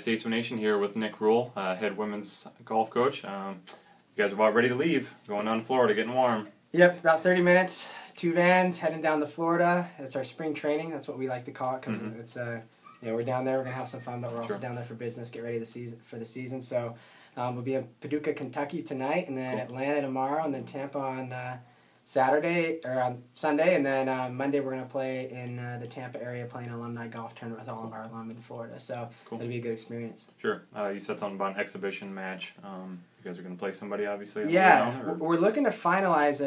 Statesman Nation here with Nick Rule, head women's golf coach. You guys are about ready to leave, going down to Florida, getting warm. Yep, about 30 minutes, 2 vans, heading down to Florida. It's our spring training. That's what we like to call it because it's we're down there. We're gonna have some fun, but we're also down there for business, get ready for the season. So we'll be in Paducah, Kentucky tonight, and then Atlanta tomorrow, and then Tampa on Saturday or on Sunday, and then Monday we're gonna play in the Tampa area, playing an alumni golf tournament with all of our alum in Florida. So it'll be a good experience. Sure. You said something about an exhibition match. You guys are gonna play somebody, obviously. Yeah, we're looking to finalize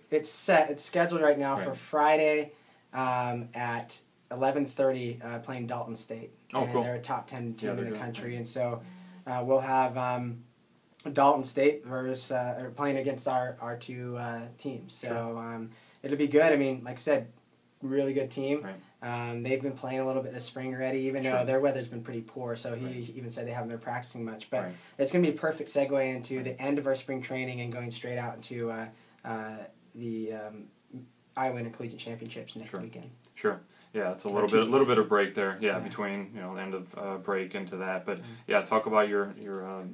It's set. It's scheduled right now for Friday at 11:30, playing Dalton State. Oh, cool. They're a top 10 team in the country, and so we'll have Dalton State versus playing against our two teams. So it'll be good. I mean, like I said, really good team. Right. They've been playing a little bit this spring already, even though their weather's been pretty poor. So he even said they haven't been practicing much. But it's going to be a perfect segue into the end of our spring training and going straight out into the Iowa Intercollegiate Championships next weekend. Sure. Yeah, it's a little bit of break there. Yeah, between the end of break into that. But talk about your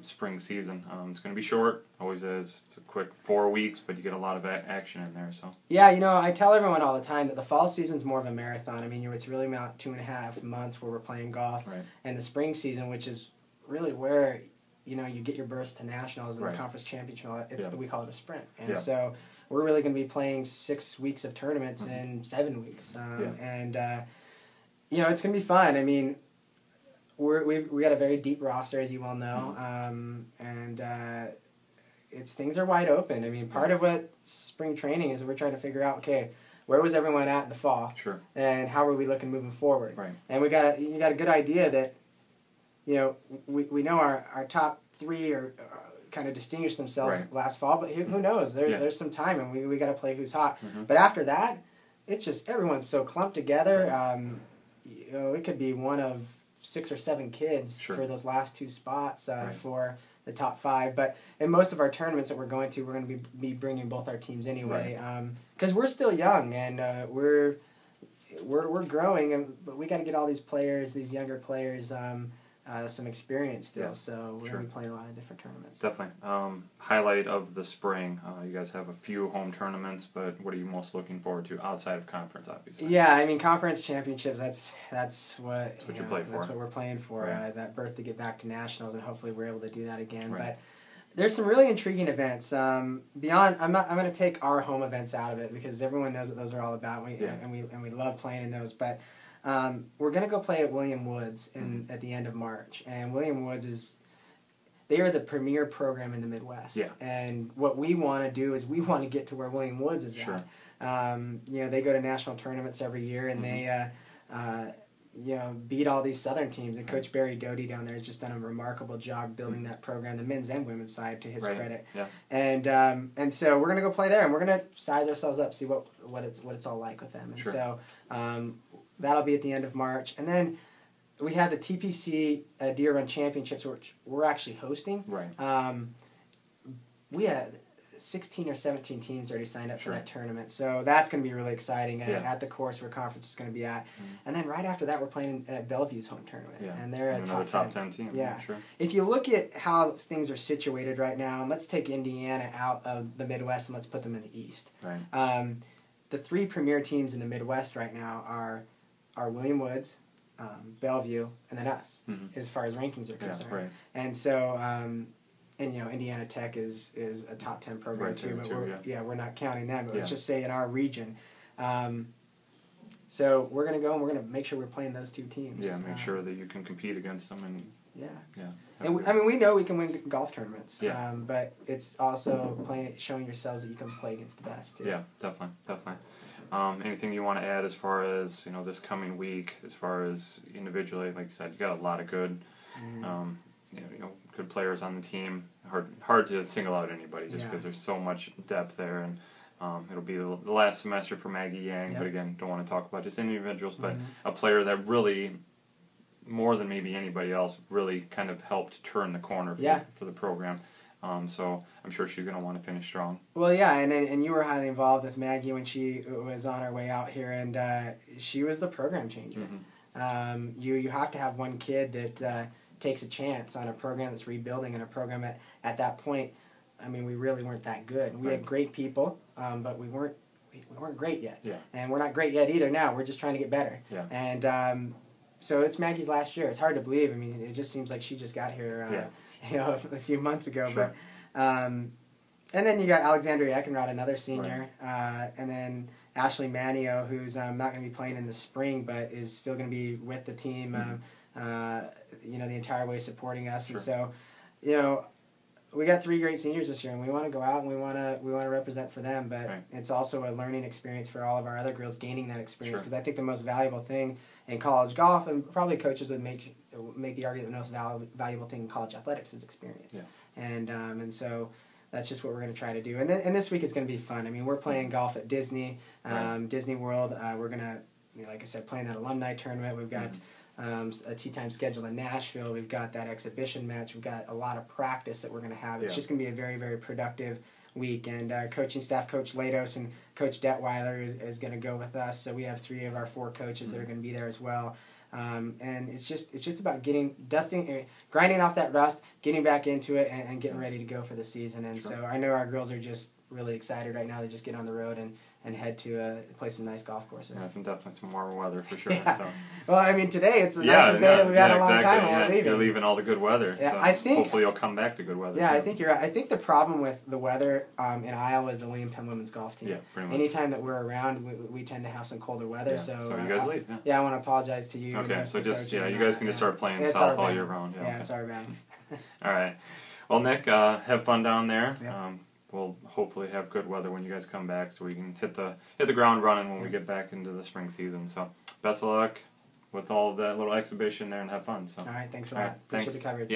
spring season. It's going to be short, always is. It's a quick 4 weeks, but you get a lot of action in there. So I tell everyone all the time that the fall season's more of a marathon. I mean, it's really about 2.5 months where we're playing golf, and the spring season, which is really where you get your burst to nationals and the conference championship. We call it a sprint, and so we're really going to be playing 6 weeks of tournaments in 7 weeks, and it's going to be fun. I mean, we got a very deep roster, as you well know, and things are wide open. I mean, part of what spring training is, we're trying to figure out, okay, where was everyone at in the fall, and how are we looking moving forward? And you got a good idea that we know our top 3 are kind of distinguished themselves last fall, but who knows? There's some time, and we got to play who's hot. But after that, it's just everyone's so clumped together. It could be one of 6 or 7 kids for those last 2 spots for the top 5. But in most of our tournaments that we're going to, we're going to be bringing both our teams anyway, because we're still young and we're growing, but we got to get all these players, these younger players, some experience still, so we're going to be playing a lot of different tournaments. Definitely. Highlight of the spring, you guys have a few home tournaments, but what are you most looking forward to outside of conference, obviously? Yeah, I mean, conference championships, that's what you play for. That's what we're playing for, that berth to get back to nationals, and hopefully we're able to do that again. But there's some really intriguing events. Beyond, I'm going to take our home events out of it, because everyone knows what those are all about, and we love playing in those, but we're going to go play at William Woods at the end of March. And William Woods they are the premier program in the Midwest. And what we want to do is we want to get to where William Woods is at. They go to national tournaments every year, and they beat all these Southern teams. And Coach Barry Doty down there has just done a remarkable job building that program, the men's and women's side, to his credit. And so we're going to go play there, and we're going to size ourselves up, see what it's all like with them. And so that'll be at the end of March. And then we have the TPC Deer Run Championships, which we're actually hosting. We had 16 or 17 teams already signed up for that tournament. So that's going to be really exciting at the course where conference is going to be at. And then right after that, we're playing at Bellevue's home tournament. And they're a top 10 team. If you look at how things are situated right now, and let's take Indiana out of the Midwest and let's put them in the East. The 3 premier teams in the Midwest right now are William Woods, Bellevue, and then us, as far as rankings are concerned. And so, Indiana Tech is a top 10 program too, but we're not counting them. But let's just say in our region. So we're going to go and we're going to make sure we're playing those 2 teams. Make sure that you can compete against them. And we know we can win golf tournaments, but it's also showing yourselves that you can play against the best too. Yeah, definitely. Anything you want to add as far as this coming week, as far as individually? Like you said, you got a lot of good, good players on the team. Hard to single out anybody just because there's so much depth there, and it'll be the last semester for Maggie Yang. But again, don't want to talk about just individuals, but a player that really, more than maybe anybody else, really kind of helped turn the corner for the program. So I'm sure she's going to want to finish strong. Well, yeah, and you were highly involved with Maggie when she was on her way out here, and she was the program changer. you have to have one kid that takes a chance on a program that's rebuilding, and a program at that point, I mean, we really weren't that good. We had great people, but we weren't great yet. Yeah. And we're not great yet either now. We're just trying to get better. Yeah. And so it's Maggie's last year. It's hard to believe. I mean, it just seems like she just got here a few months ago. Sure. But and then you got Alexandria Eckenrod, another senior, and then Ashley Manio, who's not going to be playing in the spring, but is still going to be with the team, the entire way supporting us. Sure. And so, we got 3 great seniors this year, and we want to go out and we want to represent for them. But it's also a learning experience for all of our other girls gaining that experience, because I think the most valuable thing in college golf, and probably coaches would make the argument, the most valuable thing in college athletics is experience. Yeah. And so that's just what we're going to try to do. And this week it's going to be fun. I mean, we're playing golf at Disney, Disney World. We're going to, like I said, playing that alumni tournament. We've got a tee time schedule in Nashville. We've got that exhibition match. We've got a lot of practice that we're going to have. It's just going to be a very, very productive week. And our coaching staff, Coach Lados and Coach Detweiler is going to go with us. So we have 3 of our 4 coaches that are going to be there as well. And it's just about grinding off that rust, getting back into it, and getting ready to go for the season. And so I know our girls are just really excited right now to just get on the road and head to play some nice golf courses. Yeah, definitely some warmer weather for sure. Yeah. So. Well, I mean, today it's the nicest day that we've had in a long time when we're leaving. You're leaving all the good weather, yeah, so I think, hopefully you'll come back to good weather. Yeah, I think you're right. I think the problem with the weather in Iowa is the William Penn women's golf team. Yeah, pretty much. Anytime that we're around, we tend to have some colder weather. Yeah. So you guys leave. Yeah, I want to apologize to you. Okay, so just you guys can just start playing south all year round. Yeah, it's our bad. All right. Well, Nick, have fun down there. Yep. We'll hopefully have good weather when you guys come back, so we can hit the ground running when we get back into the spring season. So best of luck with all of that little exhibition there, and have fun. So. All right, thanks for that. Appreciate the coverage.